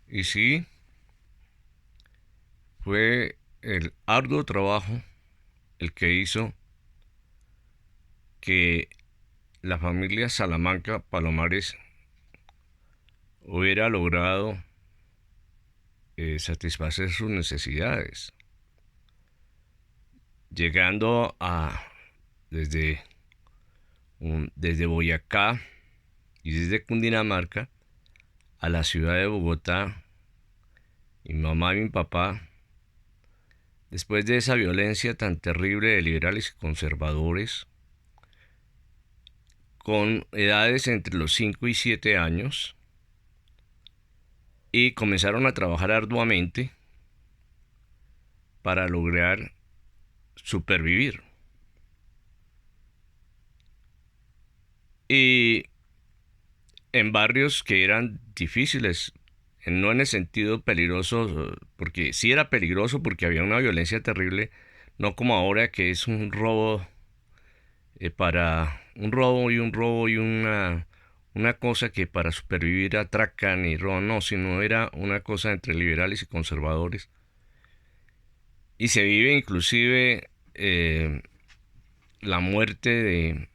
Y sí, fue el arduo trabajo el que hizo que la familia Salamanca Palomares hubiera logrado satisfacer sus necesidades, llegando a desde, desde Boyacá y desde Cundinamarca a la ciudad de Bogotá. Mi mamá y mi papá, después de esa violencia tan terrible de liberales y conservadores, con edades entre los 5 y 7 años, y comenzaron a trabajar arduamente para lograr supervivir. Y en barrios que eran difíciles, no en el sentido peligroso, porque sí era peligroso porque había una violencia terrible, no como ahora que es un robo para un robo y una cosa que para supervivir atracan y roban, no, sino era una cosa entre liberales y conservadores. Y se vive inclusive la muerte de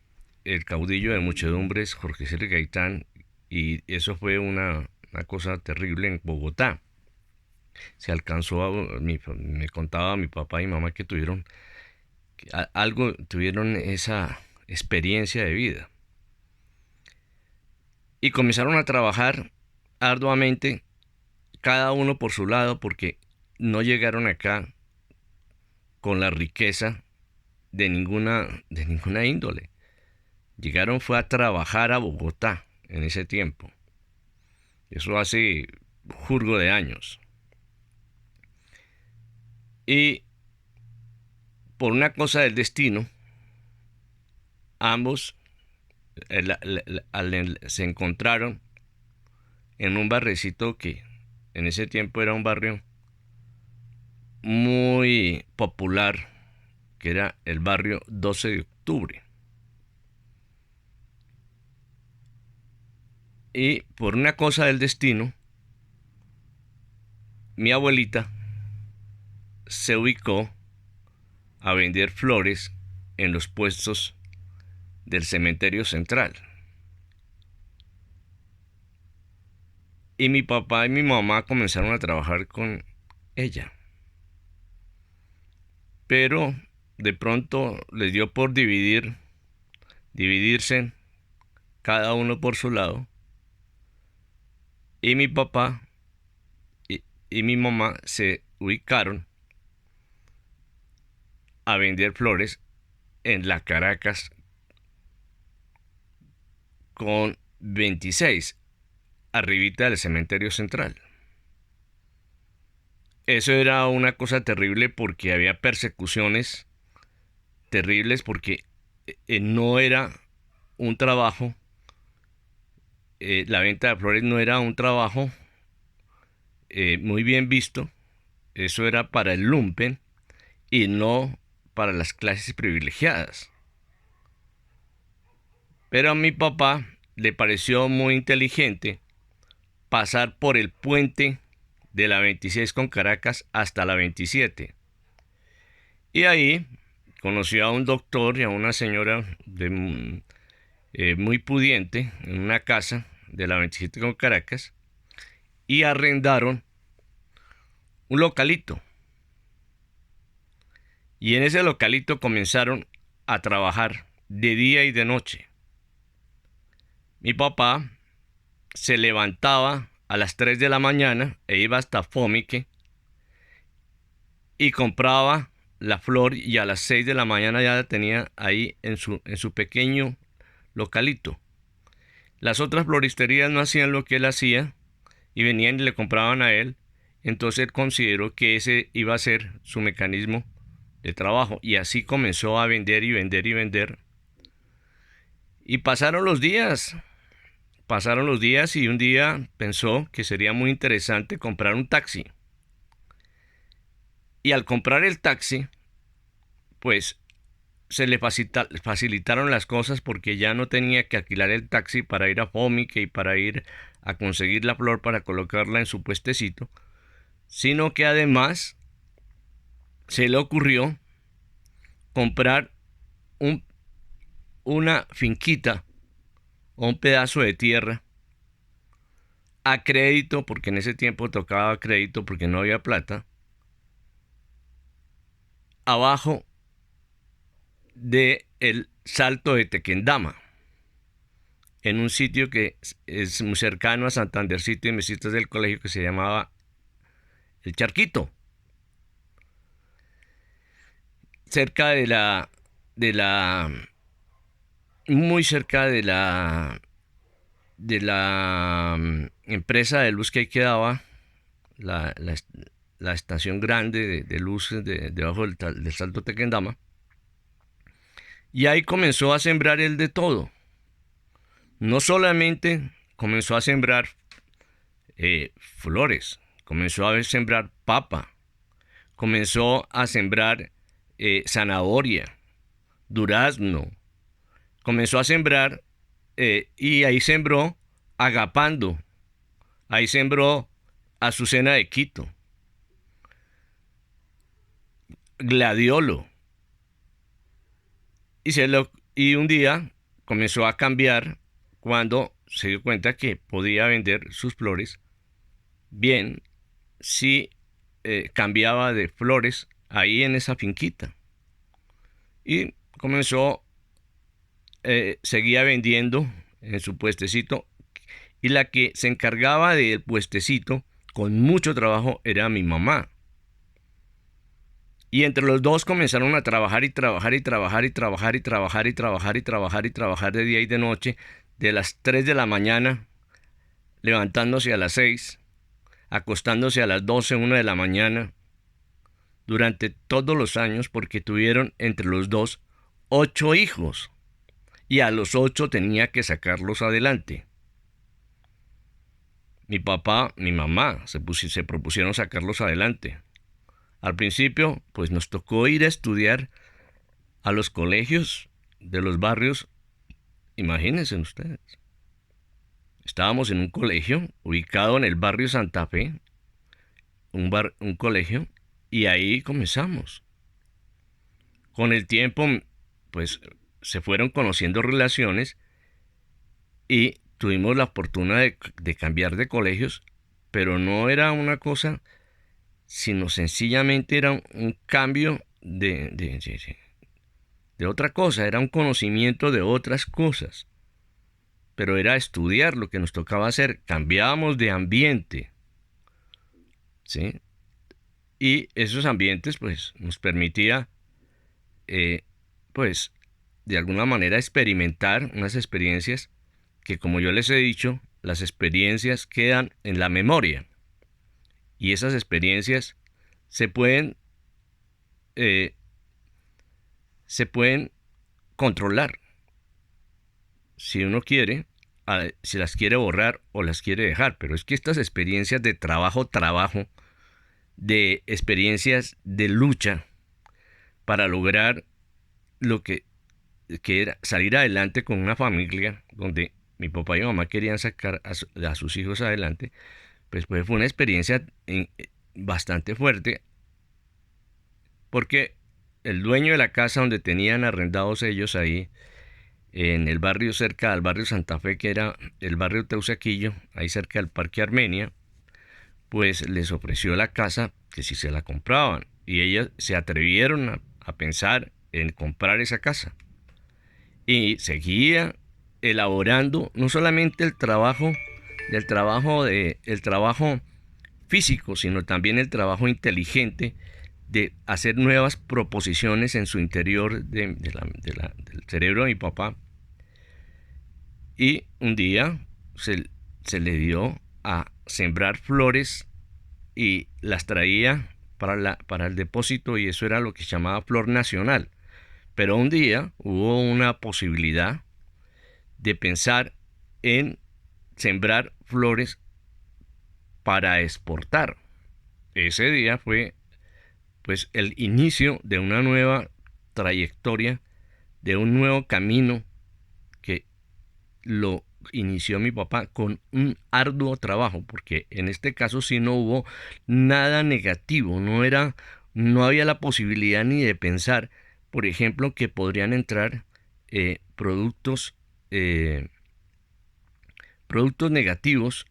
el caudillo de muchedumbres, Jorge César Gaitán, y eso fue una cosa terrible en Bogotá. Se alcanzó me contaba mi papá y mamá que tuvieron algo, tuvieron esa experiencia de vida. Y comenzaron a trabajar arduamente, cada uno por su lado, porque no llegaron acá con la riqueza de ninguna índole. Llegaron fue a trabajar a Bogotá en ese tiempo. Eso hace jurgo de años. Y por una cosa del destino, ambos se encontraron en un barrecito que en ese tiempo era un barrio muy popular, que era el barrio 12 de octubre. Y por una cosa del destino, mi abuelita se ubicó a vender flores en los puestos del cementerio central. Y mi papá y mi mamá comenzaron a trabajar con ella. Pero de pronto les dio por dividirse cada uno por su lado. Y mi papá y mi mamá se ubicaron a vender flores en la Caracas con 26, arribita del cementerio central. Eso era una cosa terrible porque había persecuciones terribles porque no era un trabajo, la venta de flores no era un trabajo muy bien visto, eso era para el lumpen y no para las clases privilegiadas. Pero a mi papá le pareció muy inteligente pasar por el puente de la 26 con Caracas hasta la 27. Y ahí conoció a un doctor y a una señora muy pudiente en una casa de la 27 con Caracas y arrendaron un localito. Y en ese localito comenzaron a trabajar de día y de noche. Mi papá se levantaba a las 3 de la mañana e iba hasta Fomique y compraba la flor y a las 6 de la mañana ya la tenía ahí en su pequeño localito. Las otras floristerías no hacían lo que él hacía y venían y le compraban a él. Entonces él consideró que ese iba a ser su mecanismo de trabajo y así comenzó a vender y vender y vender. Y pasaron los días y un día pensó que sería muy interesante comprar un taxi. Y al comprar el taxi, pues se le facilitaron las cosas porque ya no tenía que alquilar el taxi para ir a Fomique y para ir a conseguir la flor para colocarla en su puestecito, sino que además se le ocurrió comprar un, una finquita o un pedazo de tierra a crédito, porque en ese tiempo tocaba crédito porque no había plata, abajo de el Salto de Tequendama, en un sitio que es muy cercano a Santandercito y Mesitas del Colegio, que se llamaba El Charquito, cerca muy cerca de la empresa de luz que ahí quedaba, la, la, la estación grande de luz debajo del Salto Tequendama. Y ahí comenzó a sembrar el de todo. No solamente comenzó a sembrar flores, comenzó a sembrar papa, comenzó a sembrar zanahoria, durazno, comenzó a sembrar y ahí sembró agapando, ahí sembró azucena de Quito, gladiolo, y un día comenzó a cambiar cuando se dio cuenta que podía vender sus flores bien si cambiaba de flores ahí en esa finquita. Y comenzó, seguía vendiendo en su puestecito, y la que se encargaba del puestecito con mucho trabajo era mi mamá. Y entre los dos comenzaron a trabajar y trabajar y trabajar y trabajar y trabajar y trabajar y trabajar y trabajar de día y de noche, de las 3 de la mañana, levantándose a las 6, acostándose a las 12, 1 de la mañana, durante todos los años, porque tuvieron entre los dos 8 hijos, y a los 8 tenía que sacarlos adelante. Mi papá, mi mamá se propusieron sacarlos adelante. Al principio, pues nos tocó ir a estudiar a los colegios de los barrios. Imagínense ustedes. Estábamos en un colegio ubicado en el barrio Santa Fe, un colegio, y ahí comenzamos. Con el tiempo, pues se fueron conociendo relaciones y tuvimos la fortuna de cambiar de colegios, pero no era una cosa, sino sencillamente era un cambio de otra cosa, era un conocimiento de otras cosas, pero era estudiar lo que nos tocaba hacer, cambiábamos de ambiente, ¿sí? Y esos ambientes pues nos permitía pues de alguna manera experimentar unas experiencias que, como yo les he dicho, las experiencias quedan en la memoria, y esas experiencias se pueden eh, se pueden controlar si uno quiere, si las quiere borrar o las quiere dejar. Pero es que estas experiencias de trabajo, de experiencias de lucha para lograr lo que era salir adelante con una familia donde mi papá y mi mamá querían sacar a sus hijos adelante, pues fue una experiencia bastante fuerte, porque el dueño de la casa donde tenían arrendados ellos ahí, en el barrio cerca del barrio Santa Fe, que era el barrio Teusaquillo, ahí cerca del Parque Armenia, pues les ofreció la casa que si se la compraban, y ellas se atrevieron a pensar en comprar esa casa, y seguía elaborando no solamente el trabajo físico, sino también el trabajo inteligente de hacer nuevas proposiciones en su interior del cerebro de mi papá. Y un día se le dio a sembrar flores y las traía para el depósito, y eso era lo que se llamaba flor nacional. Pero un día hubo una posibilidad de pensar en sembrar flores para exportar. Ese día fue pues el inicio de una nueva trayectoria, de un nuevo camino que lo inició mi papá con un arduo trabajo, porque en este caso sí no hubo nada negativo, no había la posibilidad ni de pensar, por ejemplo, que podrían entrar productos, eh, productos negativos,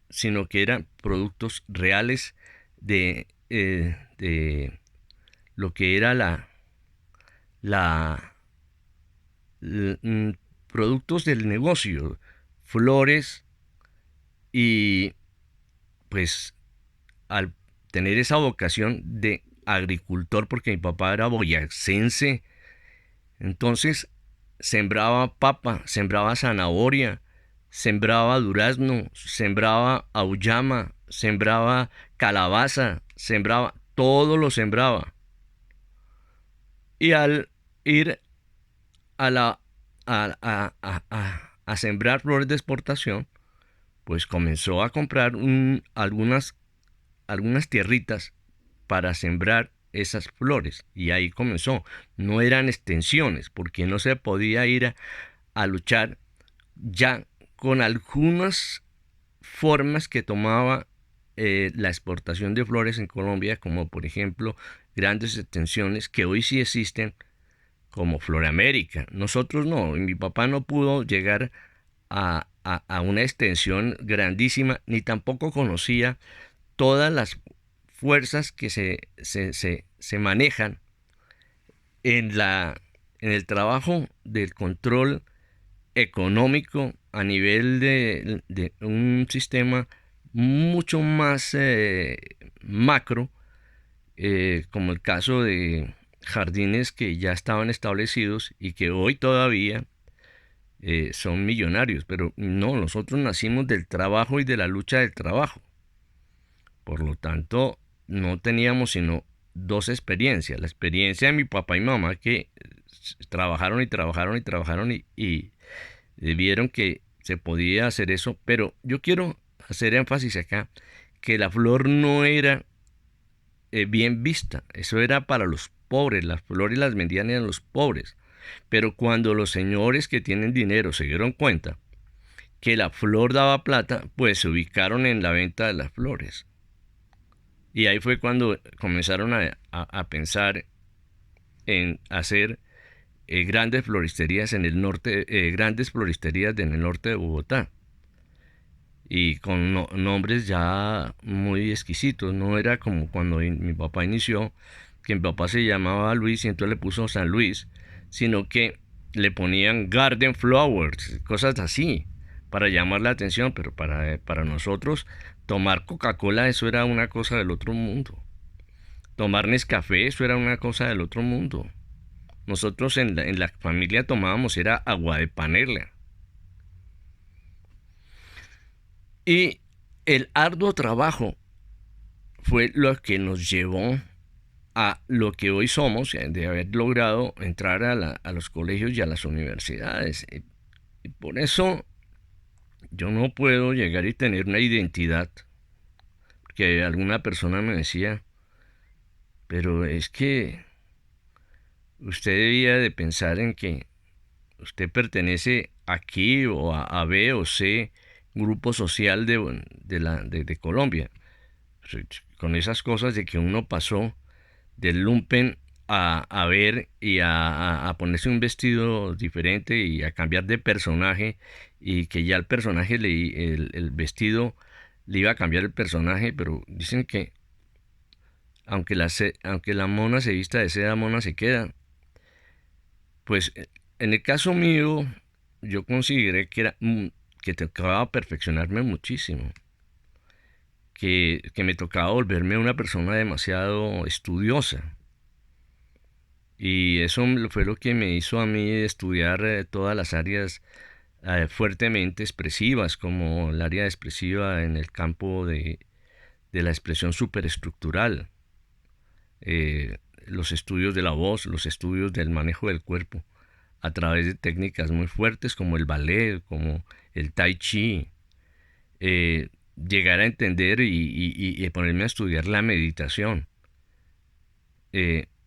sino que eran productos reales de lo que era la, productos del negocio, flores, y pues al tener esa vocación de agricultor, porque mi papá era boyacense, entonces sembraba papa, sembraba zanahoria, sembraba durazno, sembraba auyama, sembraba calabaza, sembraba, todo lo sembraba. Y al ir a la a sembrar flores de exportación, pues comenzó a comprar algunas tierritas para sembrar esas flores. Y ahí comenzó. No eran extensiones, porque no se podía ir a luchar ya con algunas formas que tomaba la exportación de flores en Colombia, como por ejemplo grandes extensiones que hoy sí existen, como Floramérica. Nosotros no, mi papá no pudo llegar a una extensión grandísima, ni tampoco conocía todas las fuerzas que se manejan en en el trabajo del control económico a nivel de un sistema mucho más macro, como el caso de jardines que ya estaban establecidos y que hoy todavía son millonarios, pero no, nosotros nacimos del trabajo y de la lucha del trabajo. Por lo tanto, no teníamos sino dos experiencias. La experiencia de mi papá y mamá, que trabajaron y trabajaron y trabajaron y vieron que se podía hacer eso. Pero yo quiero hacer énfasis acá que la flor no era bien vista. Eso era para los pobres. Las flores las vendían a los pobres. Pero cuando los señores que tienen dinero se dieron cuenta que la flor daba plata, pues se ubicaron en la venta de las flores. Y ahí fue cuando comenzaron a pensar en hacer grandes floristerías en el norte, grandes floristerías en el norte de Bogotá. Y con nombres ya muy exquisitos. No era como cuando mi papá inició, que mi papá se llamaba Luis y entonces le puso San Luis, sino que le ponían Garden Flowers, cosas así, para llamar la atención. Pero para nosotros tomar Coca-Cola, eso era una cosa del otro mundo. Tomar Nescafé, eso era una cosa del otro mundo. Nosotros en la familia tomábamos era agua de panela. Y el arduo trabajo fue lo que nos llevó a lo que hoy somos, de haber logrado entrar a los colegios y a las universidades. Y por eso yo no puedo llegar y tener una identidad, que alguna persona me decía, pero es que usted debía de pensar en que usted pertenece aquí o a B o C grupo social de Colombia. Con esas cosas de que uno pasó del lumpen a ver y a ponerse un vestido diferente y a cambiar de personaje, y que ya el personaje, el vestido le iba a cambiar el personaje. Pero dicen que aunque la mona se vista de seda, mona se queda. Pues en el caso mío, yo consideré que tocaba perfeccionarme muchísimo, que me tocaba volverme una persona demasiado estudiosa. Y eso fue lo que me hizo a mí estudiar todas las áreas fuertemente expresivas, como el área expresiva en el campo de la expresión superestructural, los estudios de la voz, los estudios del manejo del cuerpo, a través de técnicas muy fuertes como el ballet, como el tai chi, llegar a entender y ponerme a estudiar la meditación,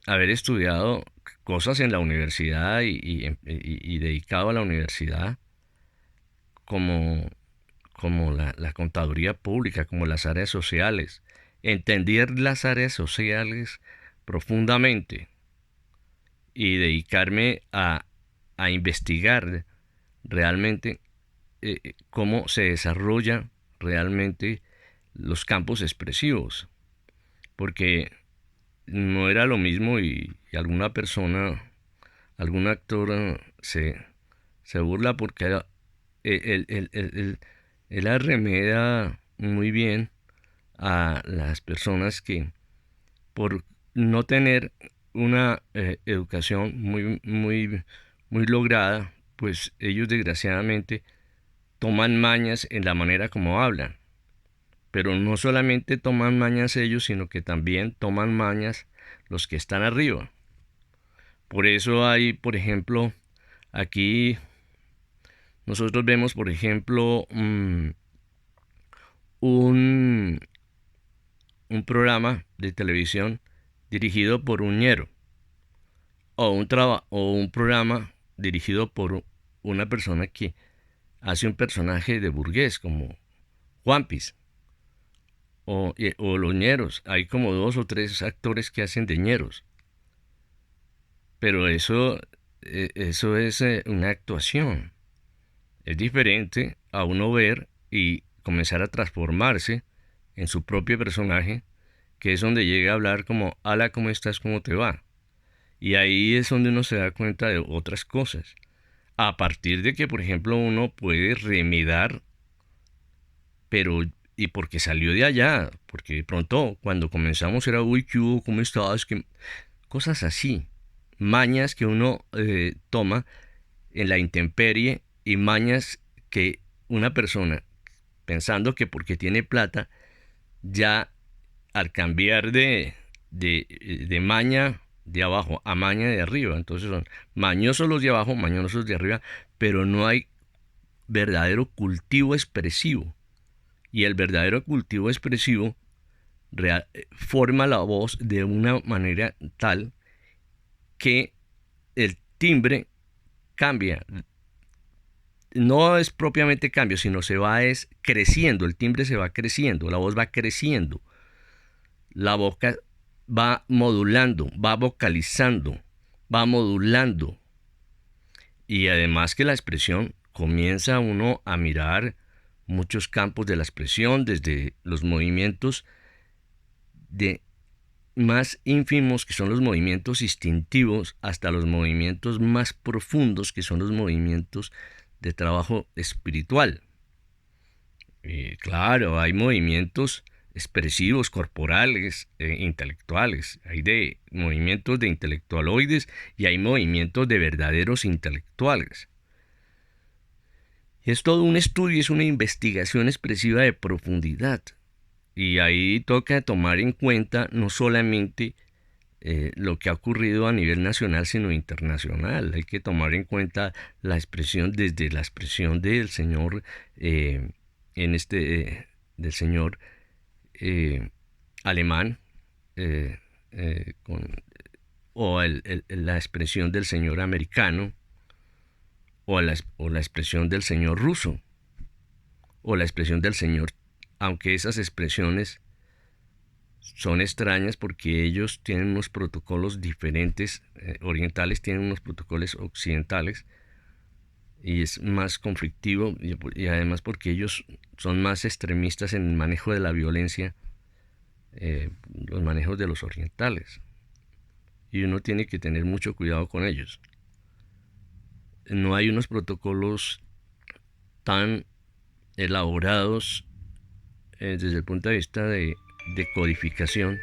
haber estudiado cosas en la universidad y dedicado a la universidad, como, como la contaduría pública, como las áreas sociales. Entender las áreas sociales profundamente y dedicarme a investigar realmente cómo se desarrollan realmente los campos expresivos, porque no era lo mismo y alguna persona, algún actor se burla porque él arremeda muy bien a las personas que por no tener una educación muy lograda, pues ellos desgraciadamente toman mañas en la manera como hablan. Pero no solamente toman mañas ellos, sino que también toman mañas los que están arriba. Por eso hay, por ejemplo, aquí nosotros vemos, por ejemplo, un, un programa de televisión dirigido por un ñero o un programa dirigido por una persona que hace un personaje de burgués como Juanpis o los ñeros. Hay como 2 o 3 actores que hacen de ñeros, pero eso es una actuación. Es diferente a uno ver y comenzar a transformarse en su propio personaje, que es donde llega a hablar como, hola, ¿cómo estás? ¿Cómo te va? Y ahí es donde uno se da cuenta de otras cosas. A partir de que, por ejemplo, uno puede remedar, pero y porque salió de allá, porque de pronto cuando comenzamos era, uy, ¿qué hubo? ¿Cómo estabas? Cosas así, mañas que uno toma en la intemperie y mañas que una persona, pensando que porque tiene plata, ya al cambiar de maña de abajo a maña de arriba, entonces son mañosos los de abajo, mañosos de arriba, pero no hay verdadero cultivo expresivo. Y el verdadero cultivo expresivo forma la voz de una manera tal que el timbre cambia. No es propiamente cambio, sino se va es creciendo, el timbre se va creciendo, la voz va creciendo, la boca va modulando, va vocalizando, va modulando. Y además que la expresión comienza uno a mirar muchos campos de la expresión, desde los movimientos de más ínfimos, que son los movimientos instintivos, hasta los movimientos más profundos, que son los movimientos de trabajo espiritual. Claro, hay movimientos expresivos, corporales, intelectuales. Hay de movimientos de intelectualoides y hay movimientos de verdaderos intelectuales. Es todo un estudio, es una investigación expresiva de profundidad. Y ahí toca tomar en cuenta no solamente lo que ha ocurrido a nivel nacional, sino internacional. Hay que tomar en cuenta la expresión, desde la expresión del señor, del señor alemán, eh, con, la expresión del señor americano, o la expresión del señor ruso, o la expresión del señor, aunque esas expresiones son extrañas porque ellos tienen unos protocolos diferentes, orientales tienen unos protocolos occidentales, y es más conflictivo, y además porque ellos son más extremistas en el manejo de la violencia, los manejos de los orientales, y uno tiene que tener mucho cuidado con ellos. No hay unos protocolos tan elaborados desde el punto de vista de codificación